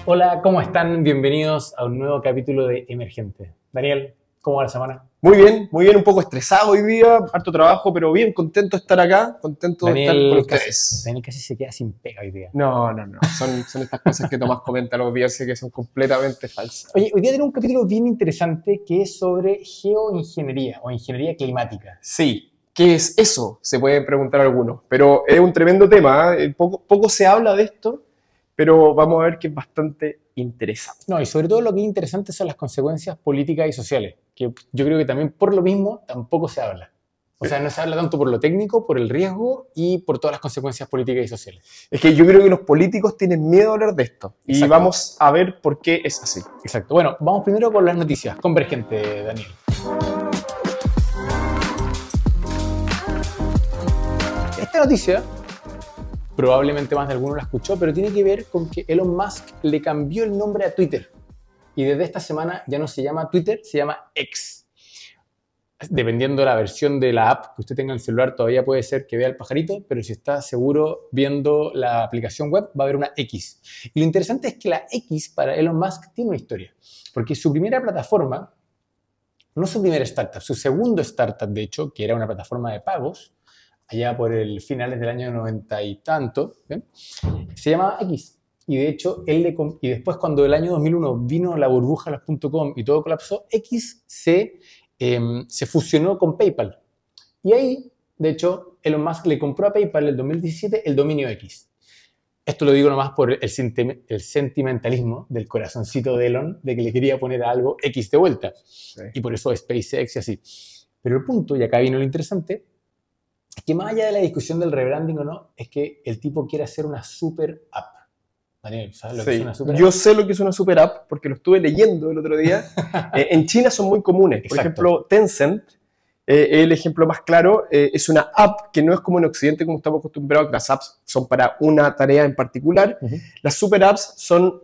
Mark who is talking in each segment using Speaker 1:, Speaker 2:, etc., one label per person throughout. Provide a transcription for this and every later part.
Speaker 1: Hola, ¿cómo están? Bienvenidos a un nuevo capítulo de Emergente. Daniel, ¿cómo va la semana?
Speaker 2: Muy bien, un poco estresado hoy día, harto trabajo, pero bien, contento de estar acá, contento de estar con ustedes.
Speaker 1: Daniel casi se queda sin pega hoy día.
Speaker 2: No, son estas cosas que Tomás comenta los días que son completamente falsas.
Speaker 1: Oye, hoy día tenemos un capítulo bien interesante que es sobre geoingeniería o ingeniería climática.
Speaker 2: Sí, ¿qué es eso? Se pueden preguntar algunos, pero es un tremendo tema, ¿eh? Poco se habla de esto, pero vamos a ver que es bastante interesante.
Speaker 1: No, y sobre todo lo que es interesante son las consecuencias políticas y sociales, que yo creo que también por lo mismo tampoco se habla. O sea, no se habla tanto por lo técnico, por el riesgo y por todas las consecuencias políticas y sociales.
Speaker 2: Es que yo creo que los políticos tienen miedo a hablar de esto.
Speaker 1: Exacto.
Speaker 2: Y vamos a ver por qué es así.
Speaker 1: Exacto. Bueno, vamos primero con las noticias. Convergente, Daniel. Esta noticia, probablemente más de alguno la escuchó, pero tiene que ver con que Elon Musk le cambió el nombre a Twitter. Y desde esta semana ya no se llama Twitter, se llama X. Dependiendo de la versión de la app que usted tenga en el celular, todavía puede ser que vea el pajarito, pero si está seguro viendo la aplicación web, va a haber una X. Y lo interesante es que la X para Elon Musk tiene una historia, porque su primera plataforma, no su primera startup, su segundo startup, de hecho, que era una plataforma de pagos, allá por el finales del año 90 y tanto, ¿bien? Se llamaba X. Y de hecho, y después cuando el año 2001 vino la burbuja, las .com y todo colapsó, X se fusionó con PayPal. Y ahí, de hecho, Elon Musk le compró a PayPal en el 2017 el dominio X. Esto lo digo nomás por el sentimentalismo del corazoncito de Elon, de que le quería poner a algo X de vuelta. Sí. Y por eso SpaceX y así. Pero el punto, y acá vino lo interesante, es que más allá de la discusión del rebranding o no, es que el tipo quiere hacer una super app. Daniel, ¿sabes lo que es una super app?
Speaker 2: Yo sé lo que es una super app porque lo estuve leyendo el otro día. En China son muy comunes. Por ejemplo, Tencent, el ejemplo más claro, es una app que no es como en Occidente, como estamos acostumbrados, que las apps son para una tarea en particular. Las super apps son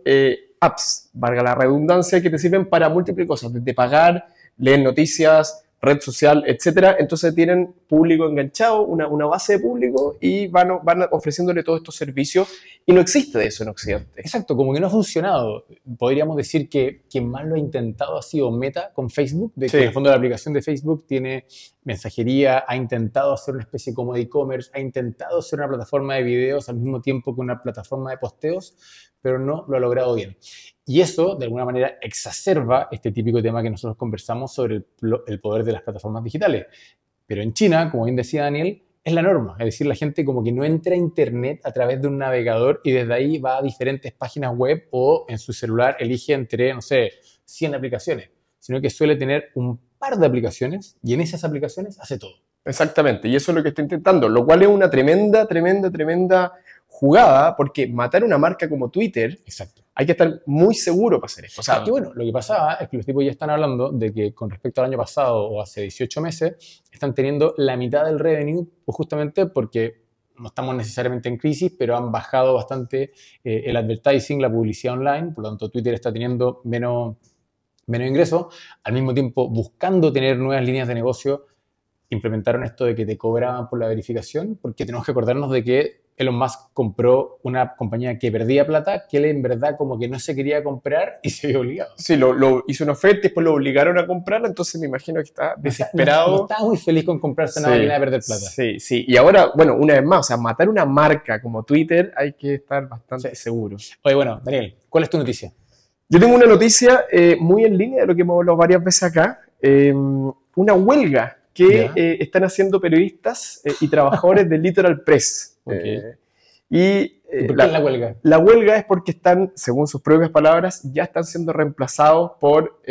Speaker 2: apps, valga la redundancia, que te sirven para múltiples cosas, desde pagar, leer noticias, red social, etcétera. Entonces tienen público enganchado, una base de público y van ofreciéndole todos estos servicios y no existe eso en Occidente.
Speaker 1: Exacto, como que no ha funcionado. Podríamos decir que quien más lo ha intentado ha sido Meta con Facebook, de que en el fondo la aplicación de Facebook tiene mensajería, ha intentado hacer una especie como de e-commerce, ha intentado hacer una plataforma de videos al mismo tiempo que una plataforma de posteos, pero no lo ha logrado bien. Y eso, de alguna manera, exacerba este típico tema que nosotros conversamos sobre el poder de las plataformas digitales. Pero en China, como bien decía Daniel, es la norma. Es decir, la gente como que no entra a Internet a través de un navegador y desde ahí va a diferentes páginas web o en su celular elige entre, no sé, 100 aplicaciones, sino que suele tener un par de aplicaciones y en esas aplicaciones hace todo.
Speaker 2: Exactamente, y eso es lo que está intentando, lo cual es una tremenda jugada, porque matar una marca como Twitter,
Speaker 1: exacto,
Speaker 2: hay que estar muy seguro para hacer esto.
Speaker 1: O sea, y bueno, lo que pasaba es que los tipos ya están hablando de que con respecto al año pasado o hace 18 meses, están teniendo la mitad del revenue, pues justamente porque no estamos necesariamente en crisis, pero han bajado bastante el advertising, la publicidad online, por lo tanto Twitter está teniendo menos ingresos, al mismo tiempo buscando tener nuevas líneas de negocio. Implementaron esto de que te cobraban por la verificación, porque tenemos que acordarnos de que Elon Musk compró una compañía que perdía plata, que él en verdad como que no se quería comprar y se vio obligado.
Speaker 2: Sí, lo hizo una oferta y después lo obligaron a comprarla, entonces me imagino que está desesperado.
Speaker 1: No estaba muy feliz con comprarse una máquina de perder plata.
Speaker 2: Sí. Y ahora, bueno, una vez más, o sea, matar una marca como Twitter hay que estar bastante seguro.
Speaker 1: Oye, bueno, Daniel, ¿cuál es tu noticia?
Speaker 2: Yo tengo una noticia muy en línea de lo que hemos hablado varias veces acá. Una huelga que están haciendo periodistas y trabajadores del Litoral Press.
Speaker 1: Okay.
Speaker 2: ¿Y
Speaker 1: por qué es la huelga?
Speaker 2: La huelga es porque están, según sus propias palabras, ya están siendo reemplazados por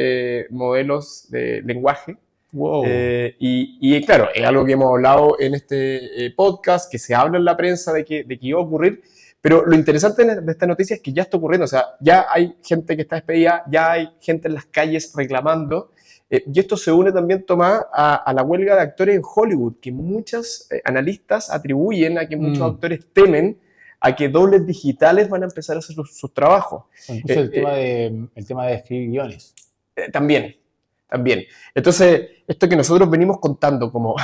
Speaker 2: modelos de lenguaje.
Speaker 1: Wow.
Speaker 2: Y claro, es algo que hemos hablado en este podcast, que se habla en la prensa de que iba a ocurrir. Pero lo interesante de esta noticia es que ya está ocurriendo. O sea, ya hay gente que está despedida, ya hay gente en las calles reclamando. Y esto se une también, Tomás, a la huelga de actores en Hollywood, que muchos analistas atribuyen a que muchos actores temen a que dobles digitales van a empezar a hacer sus trabajos.
Speaker 1: Incluso el tema de escribir guiones.
Speaker 2: También. también. Entonces, esto que nosotros venimos contando como,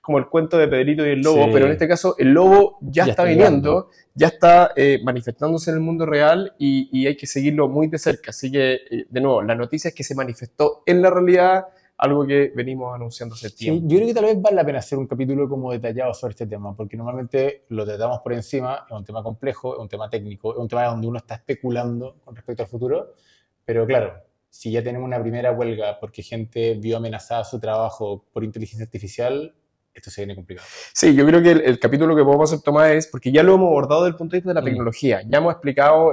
Speaker 2: como el cuento de Pedrito y el lobo, pero en este caso el lobo ya está viniendo, ya está manifestándose en el mundo real y hay que seguirlo muy de cerca. Así que, de nuevo, la noticia es que se manifestó en la realidad, algo que venimos anunciando hace tiempo.
Speaker 1: Yo creo que tal vez vale la pena hacer un capítulo como detallado sobre este tema, porque normalmente lo tratamos por encima, es un tema complejo, es un tema técnico, es un tema donde uno está especulando con respecto al futuro, pero claro, si ya tenemos una primera huelga porque gente vio amenazada su trabajo por inteligencia artificial, esto se viene complicado.
Speaker 2: Sí, yo creo que el capítulo que podemos hacer, Tomás, es, porque ya lo hemos abordado desde el punto de vista de la tecnología, ya hemos explicado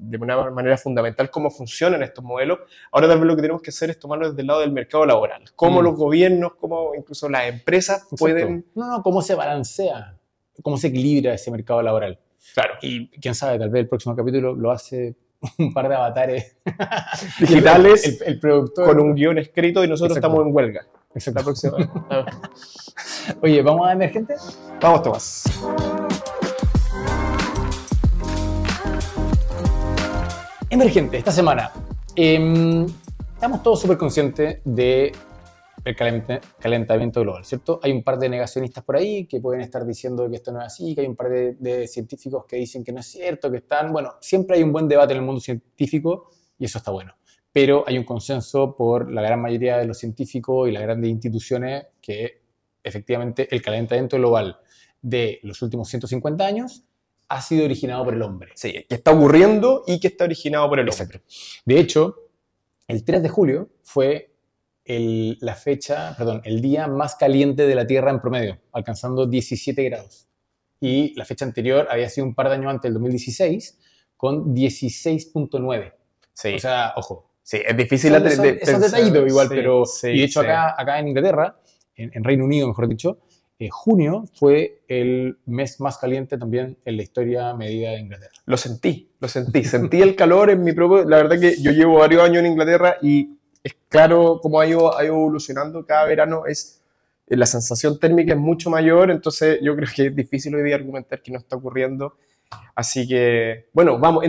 Speaker 2: de una manera fundamental cómo funcionan estos modelos. Ahora tal vez lo que tenemos que hacer es tomarlo desde el lado del mercado laboral. Cómo los gobiernos, cómo incluso las empresas pueden...
Speaker 1: cómo se balancea, cómo se equilibra ese mercado laboral.
Speaker 2: Claro.
Speaker 1: Y quién sabe, tal vez el próximo capítulo lo hace un par de avatares
Speaker 2: digitales
Speaker 1: el productor,
Speaker 2: con un guión escrito y nosotros estamos en huelga.
Speaker 1: Exacto.
Speaker 2: La próxima.
Speaker 1: Oye, ¿vamos a Emergente?
Speaker 2: Vamos, Tomás.
Speaker 1: Emergente, esta semana. Estamos todos súper conscientes del calentamiento global, ¿cierto? Hay un par de negacionistas por ahí que pueden estar diciendo que esto no es así, que hay un par de científicos que dicen que no es cierto, que están... Bueno, siempre hay un buen debate en el mundo científico y eso está bueno. Pero hay un consenso por la gran mayoría de los científicos y las grandes instituciones que efectivamente el calentamiento global de los últimos 150 años ha sido originado por el hombre.
Speaker 2: Sí, que está ocurriendo y que está originado por el hombre.
Speaker 1: Exacto. De hecho, el 3 de julio fue el día más caliente de la Tierra en promedio, alcanzando 17 grados. Y la fecha anterior había sido un par de años antes, el 2016, con 16.9.
Speaker 2: Sí.
Speaker 1: O sea, ojo.
Speaker 2: Sí, es difícil
Speaker 1: esos detallitos igual,
Speaker 2: sí,
Speaker 1: pero...
Speaker 2: Sí,
Speaker 1: y de hecho acá en Inglaterra, en Reino Unido, mejor dicho, junio fue el mes más caliente también en la historia medida de Inglaterra.
Speaker 2: Lo sentí. Sentí el calor en mi propio... La verdad que yo llevo varios años en Inglaterra y es claro cómo ha ido evolucionando cada verano. La sensación térmica es mucho mayor, entonces yo creo que es difícil hoy día argumentar que no está ocurriendo. Así que, bueno, vamos...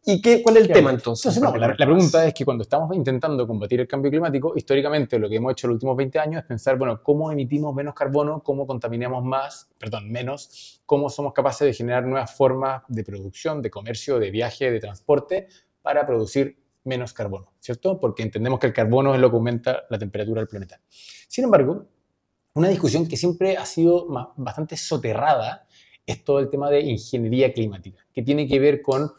Speaker 2: ¿Y cuál es el tema entonces?
Speaker 1: La pregunta es que cuando estamos intentando combatir el cambio climático, históricamente lo que hemos hecho en los últimos 20 años es pensar, bueno, cómo emitimos menos carbono, cómo contaminamos menos, cómo somos capaces de generar nuevas formas de producción, de comercio, de viaje, de transporte para producir menos carbono, ¿cierto? Porque entendemos que el carbono es lo que aumenta la temperatura del planeta. Sin embargo, una discusión que siempre ha sido bastante soterrada es todo el tema de ingeniería climática, que tiene que ver con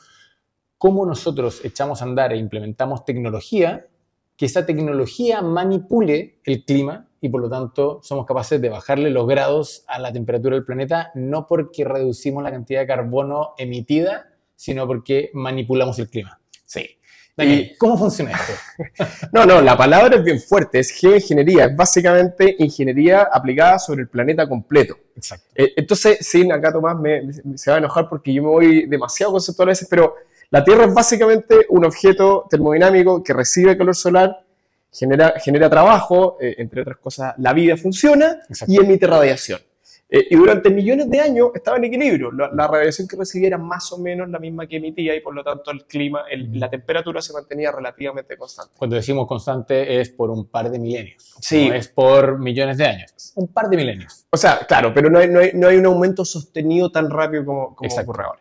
Speaker 1: cómo nosotros echamos a andar e implementamos tecnología, que esa tecnología manipule el clima y por lo tanto somos capaces de bajarle los grados a la temperatura del planeta, no porque reducimos la cantidad de carbono emitida, sino porque manipulamos el clima.
Speaker 2: Sí.
Speaker 1: Daniel, ¿cómo funciona esto?
Speaker 2: No, la palabra es bien fuerte, es geoingeniería, es básicamente ingeniería aplicada sobre el planeta completo.
Speaker 1: Exacto.
Speaker 2: Entonces, sí, acá Tomás se va a enojar porque yo me voy demasiado conceptual a veces, pero la Tierra es básicamente un objeto termodinámico que recibe calor solar, genera trabajo, entre otras cosas, la vida funciona. Exacto. Y emite radiación. Y durante millones de años estaba en equilibrio. La radiación que recibía era más o menos la misma que emitía y por lo tanto el clima, la temperatura se mantenía relativamente constante.
Speaker 1: Cuando decimos constante es por un par de milenios.
Speaker 2: Sí.
Speaker 1: No es por millones de años. Un par de milenios.
Speaker 2: O sea, claro, pero no hay un aumento sostenido tan rápido como ocurre ahora.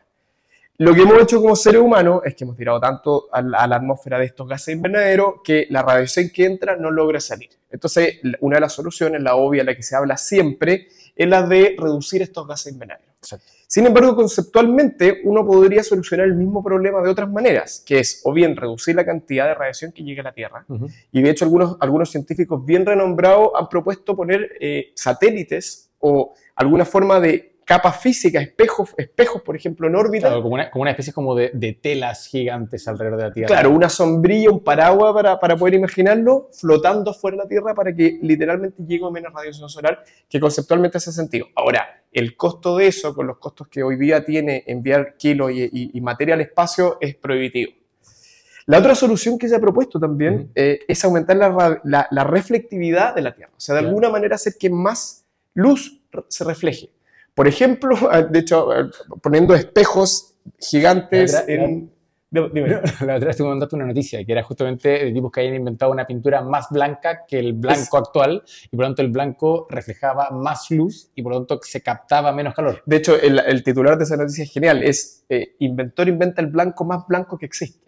Speaker 2: Lo que hemos hecho como seres humanos es que hemos tirado tanto a la atmósfera de estos gases invernaderos que la radiación que entra no logra salir. Entonces, una de las soluciones, la obvia, la que se habla siempre, es la de reducir estos gases invernaderos.
Speaker 1: Exacto.
Speaker 2: Sin embargo, conceptualmente, uno podría solucionar el mismo problema de otras maneras, que es o bien reducir la cantidad de radiación que llega a la Tierra, y de hecho algunos científicos bien renombrados han propuesto poner satélites o alguna forma de capas físicas, espejos, por ejemplo, en órbita.
Speaker 1: Claro, como una especie como de telas gigantes alrededor de la Tierra.
Speaker 2: Claro, una sombrilla, un paraguas para poder imaginarlo, flotando fuera de la Tierra para que literalmente llegue menos radiación solar, que conceptualmente hace sentido. Ahora, el costo de eso, con los costos que hoy día tiene enviar kilos y materia al espacio, es prohibitivo. La otra solución que se ha propuesto también es aumentar la reflectividad de la Tierra. O sea, de alguna manera hacer que más luz se refleje. Por ejemplo, de hecho, poniendo espejos gigantes Dime.
Speaker 1: La otra vez tú me mandaste una noticia que era justamente de tipos que habían inventado una pintura más blanca que el blanco actual y por lo tanto el blanco reflejaba más luz y por lo tanto se captaba menos calor.
Speaker 2: De hecho, el titular de esa noticia es genial. Es inventor inventa el blanco más blanco que existe.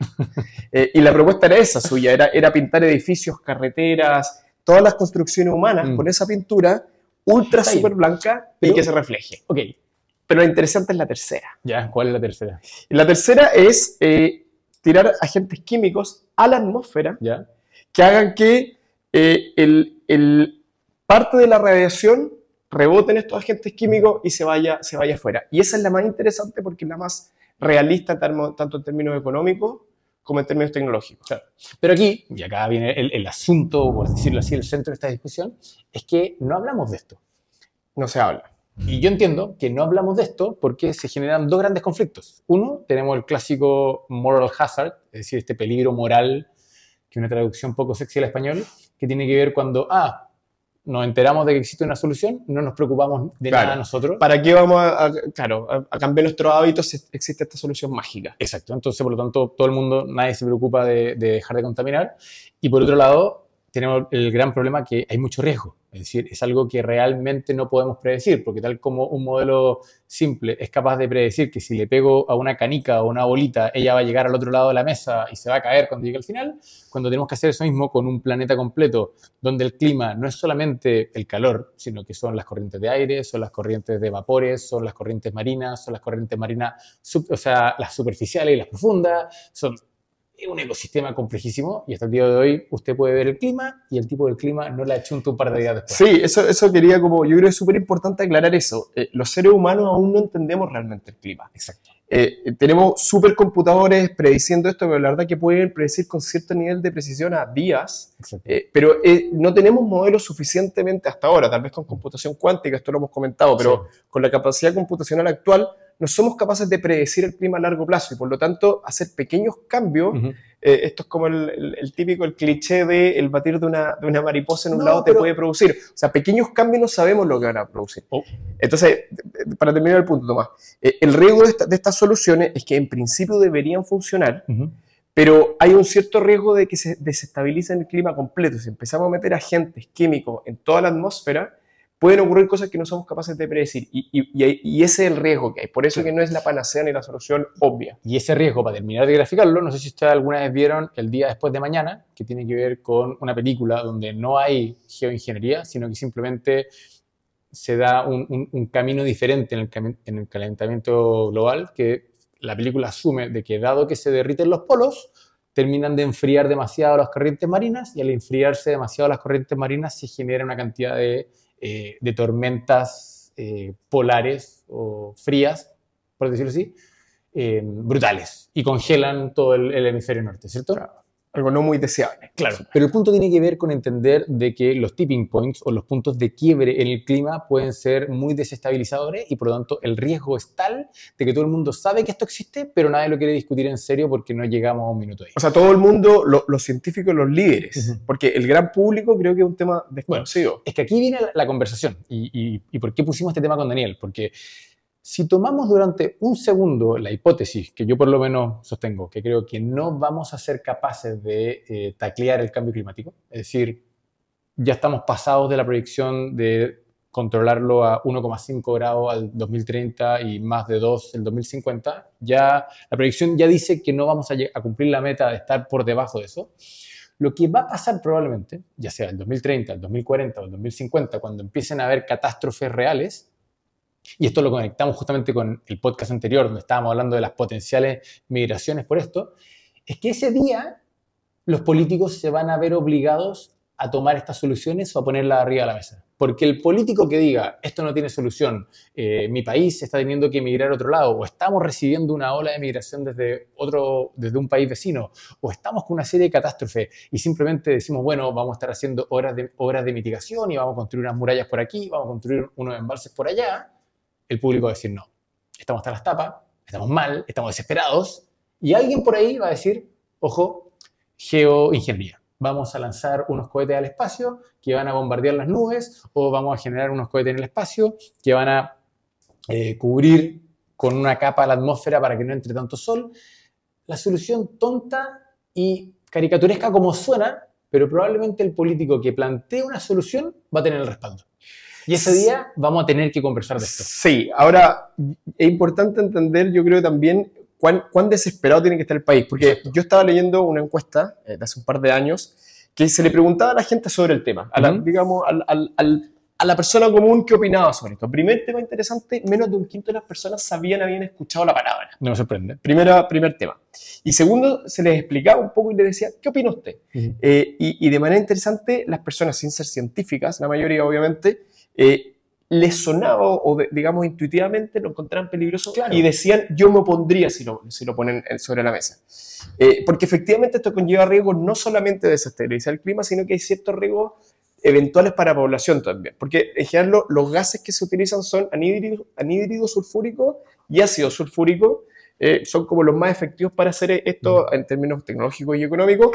Speaker 2: Y la propuesta era esa suya, era pintar edificios, carreteras, todas las construcciones humanas con esa pintura ultra super blanca y que se refleje.
Speaker 1: Ok.
Speaker 2: Pero lo interesante es la tercera.
Speaker 1: Ya, ¿cuál es la tercera?
Speaker 2: La tercera es tirar agentes químicos a la atmósfera
Speaker 1: ¿Ya?
Speaker 2: que hagan que parte de la radiación rebote en estos agentes químicos y se vaya afuera. Y esa es la más interesante porque es la más realista tanto en términos económicos como en términos tecnológicos.
Speaker 1: Claro. Pero aquí, y acá viene el asunto, por decirlo así, el centro de esta discusión, es que no hablamos de esto.
Speaker 2: No se habla.
Speaker 1: Y yo entiendo que no hablamos de esto porque se generan dos grandes conflictos. Uno, tenemos el clásico moral hazard, es decir, este peligro moral, que es una traducción poco sexy al español, que tiene que ver cuando, nos enteramos de que existe una solución, no nos preocupamos de nada nosotros.
Speaker 2: ¿Para qué vamos a cambiar nuestros hábitos si existe esta solución mágica?
Speaker 1: Exacto. Entonces, por lo tanto, todo el mundo, nadie se preocupa de dejar de contaminar. Y por otro lado, tenemos el gran problema que hay mucho riesgo. Es decir, es algo que realmente no podemos predecir, porque tal como un modelo simple es capaz de predecir que si le pego a una canica o una bolita, ella va a llegar al otro lado de la mesa y se va a caer cuando llegue al final, cuando tenemos que hacer eso mismo con un planeta completo, donde el clima no es solamente el calor, sino que son las corrientes de aire, son las corrientes de vapores, son las corrientes marinas, son las corrientes marinas, las superficiales y las profundas, es un ecosistema complejísimo y hasta el día de hoy usted puede ver el clima y el tipo del clima no la achunta un par de días después.
Speaker 2: Sí, eso quería yo creo que es súper importante aclarar eso. Los seres humanos aún no entendemos realmente el clima.
Speaker 1: Exacto.
Speaker 2: Tenemos supercomputadores prediciendo esto, pero la verdad que pueden predecir con cierto nivel de precisión a días, pero no tenemos modelos suficientemente hasta ahora, tal vez con computación cuántica, esto lo hemos comentado, pero con la capacidad computacional actual no somos capaces de predecir el clima a largo plazo y por lo tanto hacer pequeños cambios. Esto es como el típico, el cliché de el batir de una mariposa en un lado te puede producir. O sea, pequeños cambios no sabemos lo que van a producir. Entonces, para terminar el punto, Tomás, el riesgo de estas soluciones es que en principio deberían funcionar, pero hay un cierto riesgo de que se desestabilice el clima completo. Si empezamos a meter agentes químicos en toda la atmósfera, pueden ocurrir cosas que no somos capaces de predecir y ese es el riesgo que hay. Por eso que no es la panacea ni la solución obvia.
Speaker 1: Y ese riesgo, para terminar de graficarlo, no sé si ustedes alguna vez vieron El día después de mañana, que tiene que ver con una película donde no hay geoingeniería, sino que simplemente se da un camino diferente en el calentamiento global, que la película asume de que dado que se derriten los polos, terminan de enfriar demasiado las corrientes marinas y al enfriarse demasiado las corrientes marinas se genera una cantidad de tormentas polares o frías, por decirlo así, brutales y congelan todo el hemisferio norte, ¿cierto?
Speaker 2: Claro. Algo no muy deseable.
Speaker 1: Claro, pero el punto tiene que ver con entender de que los tipping points o los puntos de quiebre en el clima pueden ser muy desestabilizadores y por lo tanto el riesgo es tal de que todo el mundo sabe que esto existe, pero nadie lo quiere discutir en serio porque no llegamos a un minuto ahí.
Speaker 2: O sea, todo el mundo, los científicos, los líderes, porque el gran público creo que es un tema desconocido.
Speaker 1: Bueno, es que aquí viene la conversación y por qué pusimos este tema con Daniel, porque si tomamos durante un segundo la hipótesis, que yo por lo menos sostengo, que creo que no vamos a ser capaces de taclear el cambio climático, es decir, ya estamos pasados de la proyección de controlarlo a 1,5 grados al 2030 y más de 2 el 2050, ya la proyección ya dice que no vamos a cumplir la meta de estar por debajo de eso. Lo que va a pasar probablemente, ya sea el 2030, el 2040 o el 2050, cuando empiecen a haber catástrofes reales, y esto lo conectamos justamente con el podcast anterior, donde estábamos hablando de las potenciales migraciones por esto, es que ese día los políticos se van a ver obligados a tomar estas soluciones o a ponerlas arriba de la mesa. Porque el político que diga, esto no tiene solución, mi país está teniendo que emigrar a otro lado, o estamos recibiendo una ola de migración desde un país vecino, o estamos con una serie de catástrofes y simplemente decimos, bueno, vamos a estar haciendo obras de mitigación y vamos a construir unas murallas por aquí, vamos a construir unos embalses por allá, el público va a decir, no, estamos hasta las tapas, estamos mal, estamos desesperados, y alguien por ahí va a decir, ojo, geoingeniería. Vamos a lanzar unos cohetes al espacio que van a bombardear las nubes o vamos a generar unos cohetes en el espacio que van a cubrir con una capa la atmósfera para que no entre tanto sol. la solución tonta y caricaturesca como suena, pero probablemente el político que plantee una solución va a tener el respaldo. Y ese día vamos a tener que conversar de esto.
Speaker 2: Sí, ahora es importante entender, yo creo también, cuán desesperado tiene que estar el país. Porque
Speaker 1: Exacto.
Speaker 2: yo estaba leyendo una encuesta de hace un par de años que se le preguntaba a la gente sobre el tema, digamos, a la persona común qué opinaba sobre esto. Primer tema interesante, menos de un quinto de las personas habían escuchado la palabra.
Speaker 1: No me sorprende.
Speaker 2: Primer tema. Y segundo, se les explicaba un poco y les decía, ¿qué opina usted? Y de manera interesante, las personas sin ser científicas, la mayoría obviamente, les sonaba o digamos intuitivamente lo encontraban peligroso, claro, y decían yo me opondría si lo ponen sobre la mesa. Porque efectivamente esto conlleva riesgos no solamente de desestabilizar el clima, sino que hay ciertos riesgos eventuales para la población también. Porque en general los gases que se utilizan son anhídrido sulfúrico y ácido sulfúrico, son como los más efectivos para hacer esto en términos tecnológicos y económicos,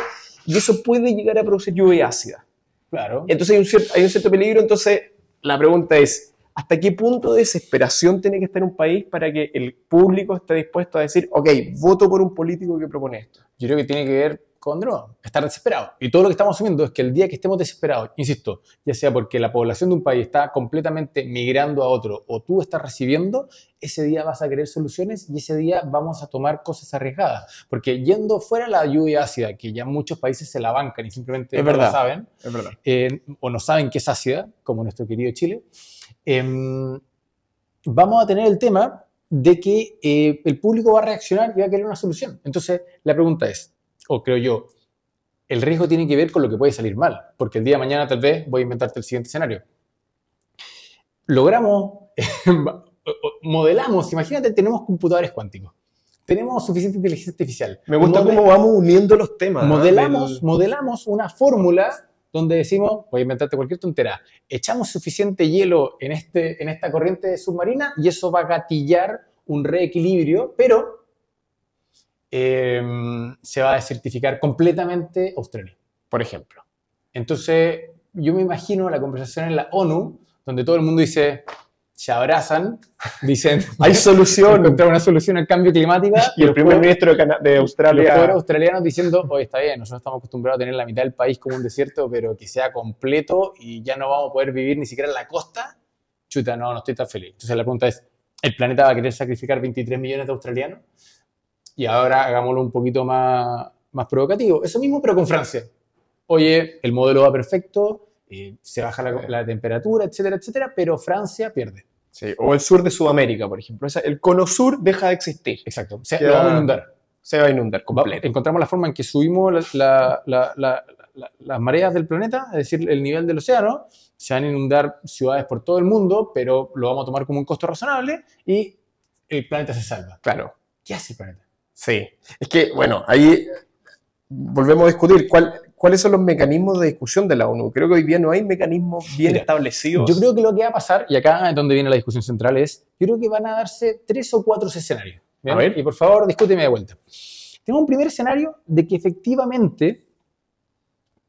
Speaker 2: y eso puede llegar a producir lluvia ácida.
Speaker 1: Claro.
Speaker 2: Entonces hay un cierto peligro. Entonces la pregunta es, ¿hasta qué punto de desesperación tiene que estar un país para que el público esté dispuesto a decir, ok, voto por un político que propone esto?
Speaker 1: Yo creo que tiene que ver con estar desesperado. Y todo lo que estamos asumiendo es que el día que estemos desesperados, insisto, ya sea porque la población de un país está completamente migrando a otro o tú estás recibiendo, ese día vas a querer soluciones y ese día vamos a tomar cosas arriesgadas. Porque yendo fuera la lluvia ácida, que ya muchos países se la bancan y simplemente no lo saben,
Speaker 2: es verdad.
Speaker 1: O no saben que es ácida, como nuestro querido Chile, vamos a tener el tema de que el público va a reaccionar y va a querer una solución. Entonces, la pregunta es, o creo yo, el riesgo tiene que ver con lo que puede salir mal, porque el día de mañana tal vez voy a inventarte el siguiente escenario. Logramos, modelamos, imagínate, tenemos computadores cuánticos, tenemos suficiente inteligencia artificial.
Speaker 2: Me gusta cómo vamos uniendo los temas.
Speaker 1: Modelamos una fórmula donde decimos, voy a inventarte cualquier tontera, echamos suficiente hielo en esta corriente submarina y eso va a gatillar un reequilibrio, pero se va a desertificar completamente Australia, por ejemplo. Entonces, yo me imagino la conversación en la ONU, donde todo el mundo dice, se abrazan, dicen,
Speaker 2: hay solución.
Speaker 1: Encontrar una solución al cambio climático.
Speaker 2: Y el primer ministro de Australia.
Speaker 1: Los australianos diciendo, oye, está bien, nosotros estamos acostumbrados a tener la mitad del país como un desierto, pero que sea completo y ya no vamos a poder vivir ni siquiera en la costa. Chuta, no estoy tan feliz. Entonces la pregunta es, ¿el planeta va a querer sacrificar 23 millones de australianos? Y ahora hagámoslo un poquito más provocativo. Eso mismo, pero con Francia. Oye, el modelo va perfecto, se baja la temperatura, etcétera, etcétera, pero Francia pierde.
Speaker 2: Sí, o el sur de Sudamérica, por ejemplo. El cono sur deja de existir.
Speaker 1: Exacto. Lo vamos a inundar.
Speaker 2: Se va a inundar completo.
Speaker 1: Encontramos la forma en que subimos las mareas del planeta, es decir, el nivel del océano. Se van a inundar ciudades por todo el mundo, pero lo vamos a tomar como un costo razonable y el planeta se salva.
Speaker 2: Claro.
Speaker 1: ¿Qué hace el planeta?
Speaker 2: Sí. Es que, bueno, ahí volvemos a discutir cuáles son los mecanismos de discusión de la ONU. Creo que hoy día no hay mecanismos bien establecidos.
Speaker 1: Yo creo que lo que va a pasar, y acá es donde viene la discusión central, es, yo creo que van a darse 3 o 4 escenarios. ¿Bien? A ver. Y por favor, discúteme de vuelta. Tengo un primer escenario de que efectivamente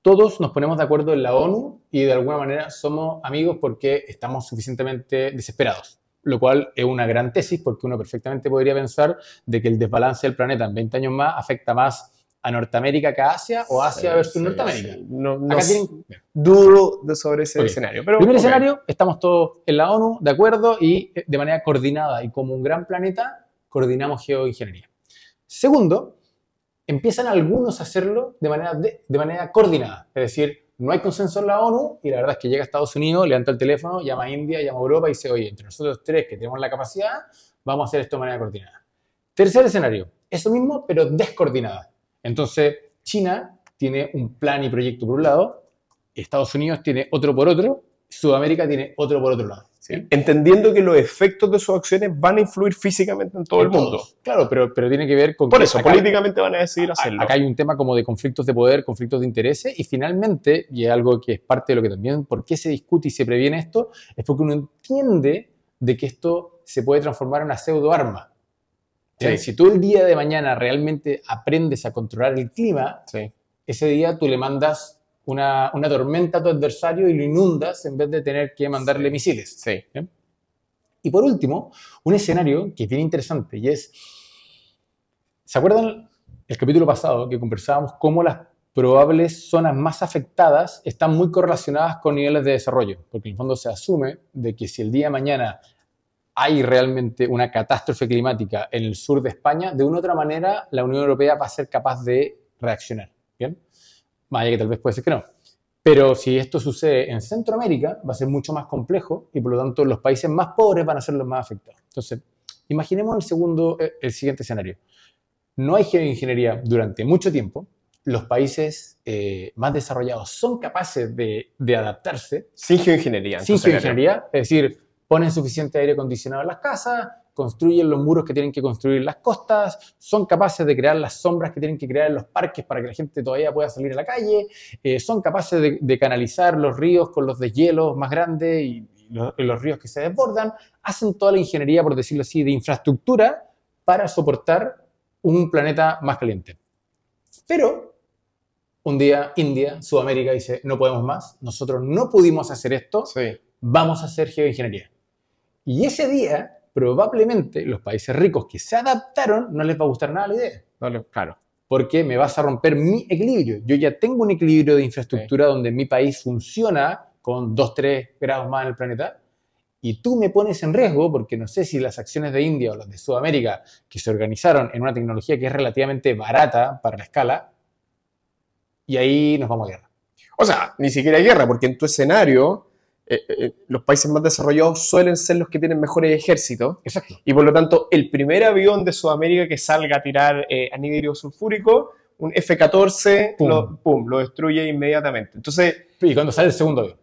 Speaker 1: todos nos ponemos de acuerdo en la ONU y de alguna manera somos amigos porque estamos suficientemente desesperados. Lo cual es una gran tesis porque uno perfectamente podría pensar de que el desbalance del planeta en 20 años más afecta más a Norteamérica que a Asia o Asia versus Norteamérica.
Speaker 2: Sí. No dudo sobre ese escenario. Pero,
Speaker 1: primer escenario, estamos todos en la ONU de acuerdo y de manera coordinada y como un gran planeta coordinamos geoingeniería. Segundo, empiezan algunos a hacerlo de manera coordinada, es decir, no hay consenso en la ONU y la verdad es que llega a Estados Unidos, levanta el teléfono, llama a India, llama a Europa y dice, oye, entre nosotros tres que tenemos la capacidad, vamos a hacer esto de manera coordinada. Tercer escenario, eso mismo, pero descoordinada. Entonces, China tiene un plan y proyecto por un lado, Estados Unidos tiene otro por otro, Sudamérica tiene otro por otro lado.
Speaker 2: ¿Sí? Entendiendo que los efectos de sus acciones van a influir físicamente en todo el mundo.
Speaker 1: Claro, pero tiene que ver con...
Speaker 2: Por eso, políticamente van a decidir hacerlo.
Speaker 1: Acá hay un tema como de conflictos de poder, conflictos de intereses, y finalmente, y es algo que es parte de lo que también, ¿por qué se discute y se previene esto? Es porque uno entiende de que esto se puede transformar en una pseudoarma. Sí. Si tú el día de mañana realmente aprendes a controlar el clima, sí, ese día tú le mandas una tormenta a tu adversario y lo inundas en vez de tener que mandarle misiles.
Speaker 2: Sí.
Speaker 1: ¿Bien? Y por último, un escenario que es bien interesante y es, ¿se acuerdan el capítulo pasado que conversábamos cómo las probables zonas más afectadas están muy correlacionadas con niveles de desarrollo, porque en el fondo se asume de que si el día de mañana hay realmente una catástrofe climática en el sur de España, de una u otra manera la Unión Europea va a ser capaz de reaccionar, ¿bien? Más allá que tal vez puede ser que no. Pero si esto sucede en Centroamérica, va a ser mucho más complejo y por lo tanto los países más pobres van a ser los más afectados. Entonces, imaginemos el siguiente escenario. No hay geoingeniería durante mucho tiempo. Los países más desarrollados son capaces de adaptarse.
Speaker 2: Sin geoingeniería.
Speaker 1: Sin geoingeniería, es decir, ponen suficiente aire acondicionado en las casas, construyen los muros que tienen que construir en las costas, son capaces de crear las sombras que tienen que crear en los parques para que la gente todavía pueda salir a la calle, son capaces de canalizar los ríos con los deshielos más grandes y los ríos que se desbordan, hacen toda la ingeniería, por decirlo así, de infraestructura para soportar un planeta más caliente. Pero un día India, Sudamérica dice, no podemos más, nosotros no pudimos hacer esto,
Speaker 2: Sí.
Speaker 1: vamos a hacer geoingeniería. Y ese día, probablemente, los países ricos que se adaptaron no les va a gustar nada la idea.
Speaker 2: Claro.
Speaker 1: Porque me vas a romper mi equilibrio. Yo ya tengo un equilibrio de infraestructura donde mi país funciona con 2-3 grados más en el planeta. Y tú me pones en riesgo porque no sé si las acciones de India o las de Sudamérica que se organizaron en una tecnología que es relativamente barata para la escala, y ahí nos vamos a guerra.
Speaker 2: O sea, ni siquiera hay guerra, porque en tu escenario los países más desarrollados suelen ser los que tienen mejores ejércitos.
Speaker 1: Exacto.
Speaker 2: Y por lo tanto, el primer avión de Sudamérica que salga a tirar anhídrido sulfúrico, un F-14, lo destruye inmediatamente. Entonces,
Speaker 1: ¿Y cuando sale el segundo avión?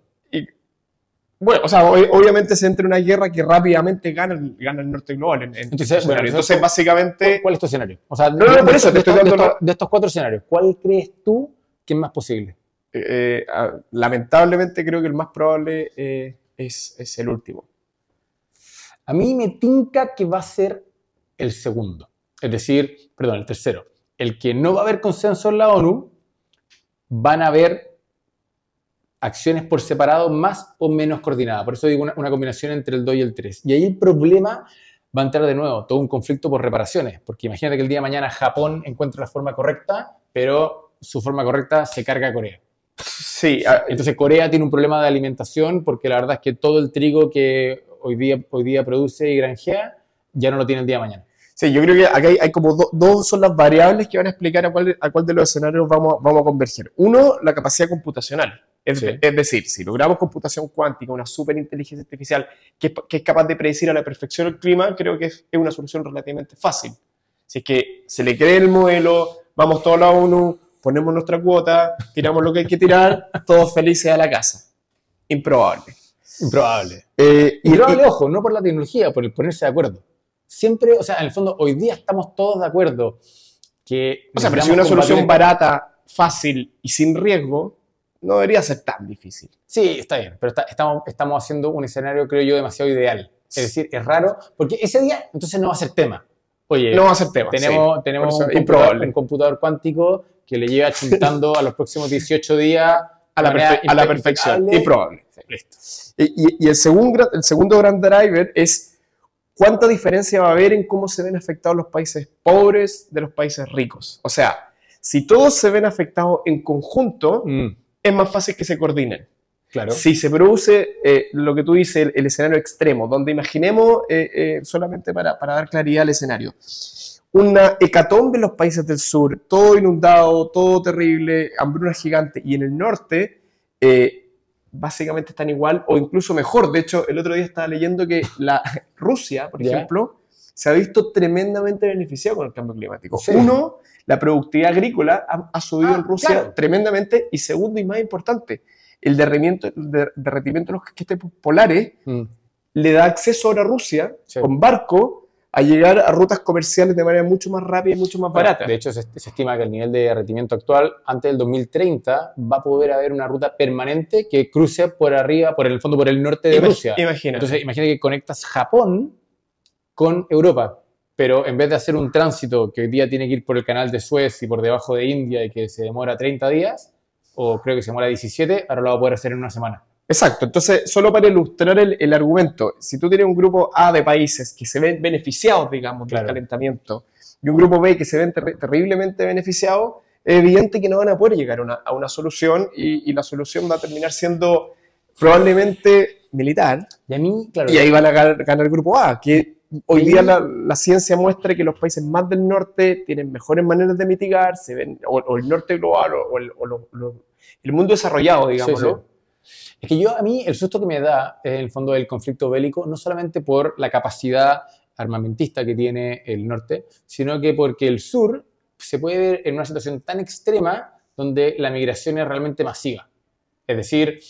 Speaker 2: bueno, o sea, obviamente se entra en una guerra que rápidamente gana el norte global. Entonces, básicamente...
Speaker 1: ¿Cuál es tu escenario? O sea,
Speaker 2: no, por eso te estoy dando...
Speaker 1: De estos 4 escenarios, ¿cuál crees tú que es más posible?
Speaker 2: Lamentablemente creo que el más probable es el último.
Speaker 1: A mí me tinca que va a ser el segundo. Es decir, perdón, el tercero. El que no va a haber consenso en la ONU, van a haber acciones por separado más o menos coordinadas. Por eso digo una combinación entre el 2 y el 3. Y ahí el problema va a entrar de nuevo, todo un conflicto por reparaciones. Porque imagínate que el día de mañana Japón encuentra la forma correcta, pero su forma correcta se carga a Corea.
Speaker 2: Sí.
Speaker 1: Entonces Corea tiene un problema de alimentación porque la verdad es que todo el trigo que hoy día produce y granjea ya no lo tiene el día de mañana.
Speaker 2: Sí, yo creo que acá hay como dos son las variables que van a explicar a cuál de los escenarios vamos a converger. Uno, la capacidad computacional. Es decir, si logramos computación cuántica, una superinteligencia artificial que es capaz de predecir a la perfección el clima, creo que es una solución relativamente fácil. Si es que se le cree el modelo, vamos todos a la ONU, ponemos nuestra cuota, tiramos lo que hay que tirar, todos felices a la casa. Improbable.
Speaker 1: Improbable.
Speaker 2: Improbable,
Speaker 1: ojo, no por la tecnología, por el ponerse de acuerdo. Siempre, o sea, en el fondo, hoy día estamos todos de acuerdo que...
Speaker 2: O sea, pero si una solución barata, fácil y sin riesgo, no debería ser tan difícil.
Speaker 1: Sí, está bien, pero estamos haciendo un escenario, creo yo, demasiado ideal. Es decir, es raro, porque ese día, entonces no va a ser tema. Oye,
Speaker 2: no va a ser tema,
Speaker 1: tenemos un computador cuántico que le lleva chuntando a los próximos 18 días
Speaker 2: a la perfección. Improbable.
Speaker 1: Sí, listo.
Speaker 2: Y el segundo gran driver es cuánta diferencia va a haber en cómo se ven afectados los países pobres de los países ricos. O sea, si todos se ven afectados en conjunto, es más fácil que se coordinen.
Speaker 1: Claro.
Speaker 2: Si se produce lo que tú dices, el escenario extremo, donde imaginemos, solamente para dar claridad al escenario, una hecatombe en los países del sur, todo inundado, todo terrible, hambruna gigante, y en el norte básicamente están igual o incluso mejor. De hecho, el otro día estaba leyendo que Rusia, por ejemplo, se ha visto tremendamente beneficiada con el cambio climático. Sí. Uno, la productividad agrícola ha subido en Rusia tremendamente, y segundo y más importante, el derretimiento de los casquetes polares le da acceso ahora a Rusia con barco a llegar a rutas comerciales de manera mucho más rápida y mucho más barata.
Speaker 1: De hecho, se estima que el nivel de derretimiento actual, antes del 2030, va a poder haber una ruta permanente que cruce por arriba, por el norte de Rusia.
Speaker 2: Imagínate.
Speaker 1: Entonces, imagínate que conectas Japón con Europa, pero en vez de hacer un tránsito que hoy día tiene que ir por el canal de Suez y por debajo de India y que se demora 30 días, o creo que se demora 17, ahora lo va a poder hacer en una semana.
Speaker 2: Exacto. Entonces, solo para ilustrar el argumento, si tú tienes un grupo A de países que se ven beneficiados, digamos, del calentamiento, y un grupo B que se ven terriblemente beneficiados, es evidente que no van a poder llegar a una solución y la solución va a terminar siendo probablemente militar.
Speaker 1: Y a mí, claro.
Speaker 2: Y ahí van a ganar el grupo A, que hoy día la ciencia muestra que los países más del norte tienen mejores maneras de mitigar, se ven, o el norte global, el mundo desarrollado, digámoslo.
Speaker 1: Sí, sí. Es que a mí el susto que me da es en el fondo el conflicto bélico, no solamente por la capacidad armamentista que tiene el norte, sino que porque el sur se puede ver en una situación tan extrema donde la migración es realmente masiva. Es decir,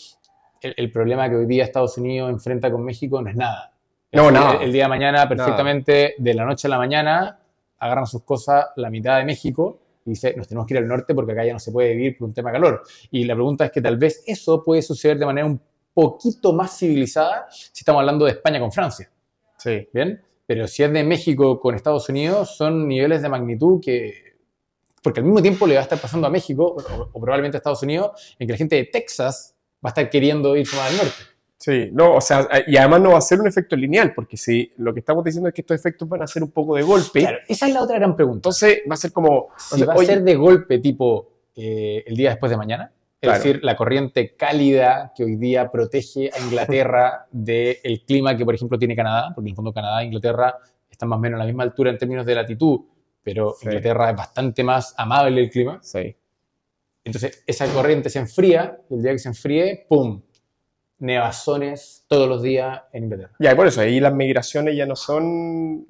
Speaker 1: el problema que hoy día Estados Unidos enfrenta con México no es nada.
Speaker 2: No, nada.
Speaker 1: El día de mañana, perfectamente, de la noche a la mañana, agarran sus cosas la mitad de México y dice, nos tenemos que ir al norte porque acá ya no se puede vivir por un tema de calor. Y la pregunta es que tal vez eso puede suceder de manera un poquito más civilizada si estamos hablando de España con Francia.
Speaker 2: Sí.
Speaker 1: ¿Bien? Pero si es de México con Estados Unidos, son niveles de magnitud que... Porque al mismo tiempo le va a estar pasando a México, o probablemente a Estados Unidos, en que la gente de Texas va a estar queriendo irse más al norte.
Speaker 2: Sí, no, o sea, y además no va a ser un efecto lineal, porque si lo que estamos diciendo es que estos efectos van a ser un poco de golpe.
Speaker 1: Claro, esa es la otra gran pregunta.
Speaker 2: Entonces va a ser como...
Speaker 1: Si va a ser de golpe tipo el día después de mañana, es decir, la corriente cálida que hoy día protege a Inglaterra del clima que, por ejemplo, tiene Canadá, porque en el fondo Canadá e Inglaterra están más o menos a la misma altura en términos de latitud, pero Inglaterra es bastante más amable el clima.
Speaker 2: Sí.
Speaker 1: Entonces, esa corriente se enfría, y el día que se enfríe, ¡pum!, nevazones todos los días en Inglaterra.
Speaker 2: Ya, y por eso, ahí las migraciones ya no son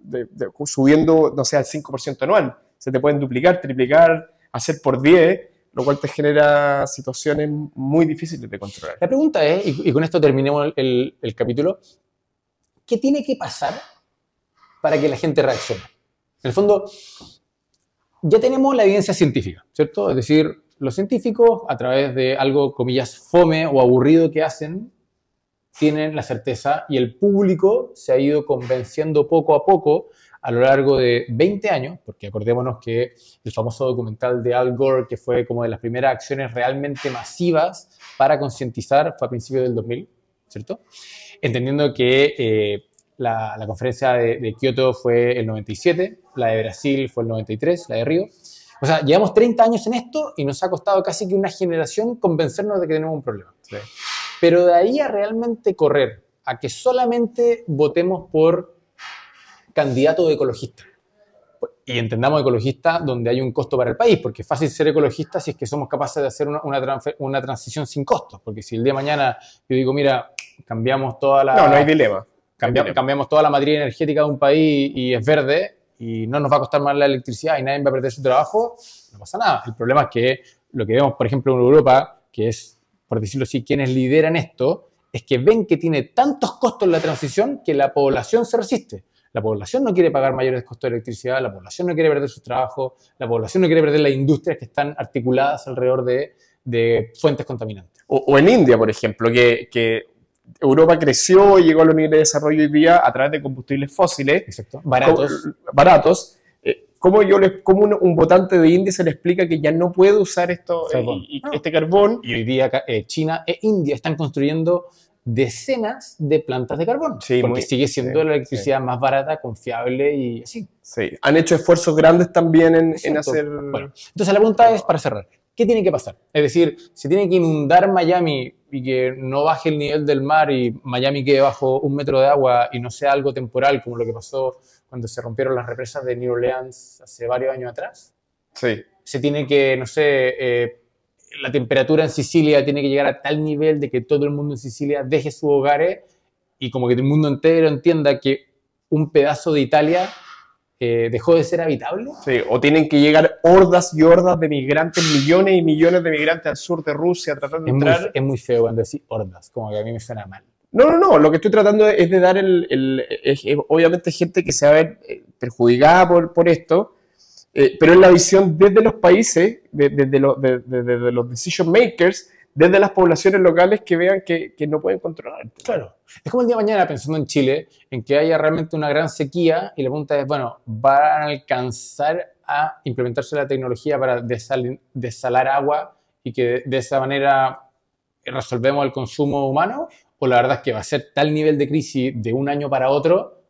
Speaker 2: subiendo, no sé, al 5% anual. Se te pueden duplicar, triplicar, hacer por 10, lo cual te genera situaciones muy difíciles de controlar.
Speaker 1: La pregunta es, y con esto terminemos el capítulo, ¿qué tiene que pasar para que la gente reaccione? En el fondo, ya tenemos la evidencia científica, ¿cierto? Es decir, los científicos, a través de algo, comillas, fome o aburrido que hacen, tienen la certeza y el público se ha ido convenciendo poco a poco a lo largo de 20 años, porque acordémonos que el famoso documental de Al Gore, que fue como de las primeras acciones realmente masivas para concientizar, fue a principios del 2000, ¿cierto? Entendiendo que la conferencia de Kioto fue el 97, la de Brasil fue el 93, la de Río. O sea, llevamos 30 años en esto y nos ha costado casi que una generación convencernos de que tenemos un problema.
Speaker 2: Sí.
Speaker 1: Pero de ahí a realmente correr, a que solamente votemos por candidato de ecologista. Y entendamos ecologista donde hay un costo para el país, porque es fácil ser ecologista si es que somos capaces de hacer una transición sin costos. Porque si el día de mañana yo digo, mira, cambiamos toda la...
Speaker 2: No hay dilema.
Speaker 1: Cambiamos toda la matriz energética de un país y es verde y no nos va a costar más la electricidad y nadie va a perder su trabajo, no pasa nada. El problema es que lo que vemos, por ejemplo, en Europa, que es, por decirlo así, quienes lideran esto, es que ven que tiene tantos costos la transición que la población se resiste. La población no quiere pagar mayores costos de electricidad, la población no quiere perder sus trabajos, la población no quiere perder las industrias que están articuladas alrededor de fuentes contaminantes.
Speaker 2: O en India, por ejemplo, que Europa creció y llegó a los niveles de desarrollo hoy día a través de combustibles fósiles.
Speaker 1: Exacto. Baratos.
Speaker 2: ¿Cómo un votante de India se le explica que ya no puede usar este carbón?
Speaker 1: Y hoy día China e India están construyendo decenas de plantas de carbón.
Speaker 2: Sí,
Speaker 1: porque sigue siendo la electricidad más barata, confiable y así.
Speaker 2: Sí, han hecho esfuerzos grandes también en hacer...
Speaker 1: Bueno, entonces la pregunta es, para cerrar, ¿qué tiene que pasar? Es decir, ¿se tiene que inundar Miami y que no baje el nivel del mar y Miami quede bajo 1 metro de agua y no sea algo temporal como lo que pasó cuando se rompieron las represas de New Orleans hace varios años atrás?
Speaker 2: Sí.
Speaker 1: Se tiene que, no sé, la temperatura en Sicilia tiene que llegar a tal nivel de que todo el mundo en Sicilia deje sus hogares y como que el mundo entero entienda que un pedazo de Italia dejó de ser habitable.
Speaker 2: Sí, o tienen que llegar hordas y hordas de migrantes, millones y millones de migrantes al sur de Rusia tratando de entrar.
Speaker 1: Es muy feo cuando decís hordas, como que a mí me suena mal.
Speaker 2: No, lo que estoy tratando es de dar obviamente gente que se va a ver perjudicada por esto, pero es la visión desde los países, desde los decision makers, desde las poblaciones locales que vean que no pueden controlar.
Speaker 1: Claro. Es como el día de mañana pensando en Chile, en que haya realmente una gran sequía y la pregunta es, bueno, ¿van a alcanzar a implementarse la tecnología para desalar agua y que de esa manera resolvemos el consumo humano? ¿O la verdad es que va a ser tal nivel de crisis de un año para otro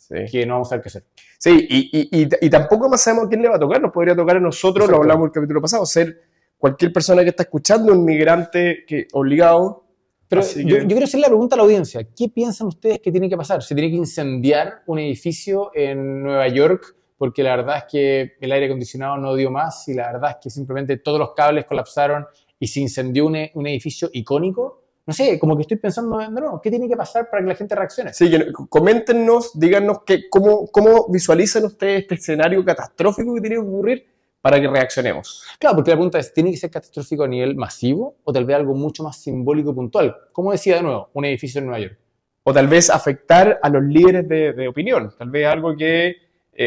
Speaker 1: que no vamos a saber qué hacer.
Speaker 2: Sí, y tampoco más sabemos a quién le va a tocar. Nos podría tocar a nosotros,
Speaker 1: Exacto.
Speaker 2: lo hablamos en el capítulo pasado, ser cualquier persona que está escuchando, un migrante obligado.
Speaker 1: Pero yo quiero hacer la pregunta a la audiencia. ¿Qué piensan ustedes que tiene que pasar? ¿Se tiene que incendiar un edificio en Nueva York porque la verdad es que el aire acondicionado no dio más y la verdad es que simplemente todos los cables colapsaron y se incendió un edificio icónico? No sé, como que estoy pensando, no, ¿qué tiene que pasar para que la gente reaccione?
Speaker 2: Sí, coméntenos, díganos cómo visualizan ustedes este escenario catastrófico que tiene que ocurrir para que reaccionemos.
Speaker 1: Claro, porque la pregunta es, ¿tiene que ser catastrófico a nivel masivo o tal vez algo mucho más simbólico y puntual? Como decía de nuevo, un edificio en Nueva York.
Speaker 2: O tal vez afectar a los líderes de opinión, tal vez algo que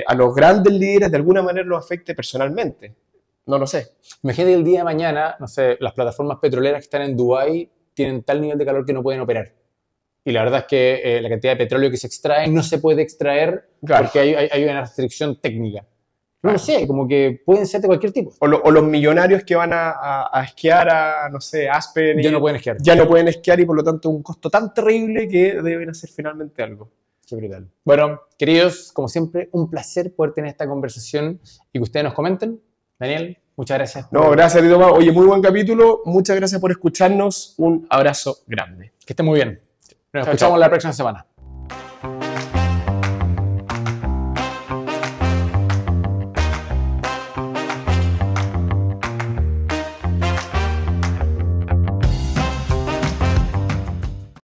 Speaker 2: a los grandes líderes de alguna manera los afecte personalmente. No lo sé.
Speaker 1: Imagínate el día de mañana, no sé, las plataformas petroleras que están en Dubái tienen tal nivel de calor que no pueden operar. Y la verdad es que la cantidad de petróleo que se extrae no se puede extraer porque hay una restricción técnica. No lo sé, como que pueden ser de cualquier tipo.
Speaker 2: O los millonarios que van a esquiar a, no sé, Aspen.
Speaker 1: Ya no pueden esquiar.
Speaker 2: Ya no pueden esquiar y por lo tanto un costo tan terrible que deben hacer finalmente algo.
Speaker 1: Qué brutal. Bueno, queridos, como siempre, un placer poder tener esta conversación y que ustedes nos comenten. Daniel, muchas gracias.
Speaker 2: No, gracias a ti, Tomás. Oye, muy buen capítulo. Muchas gracias por escucharnos. Un abrazo grande.
Speaker 1: Que estén muy bien. Nos escuchamos la próxima semana.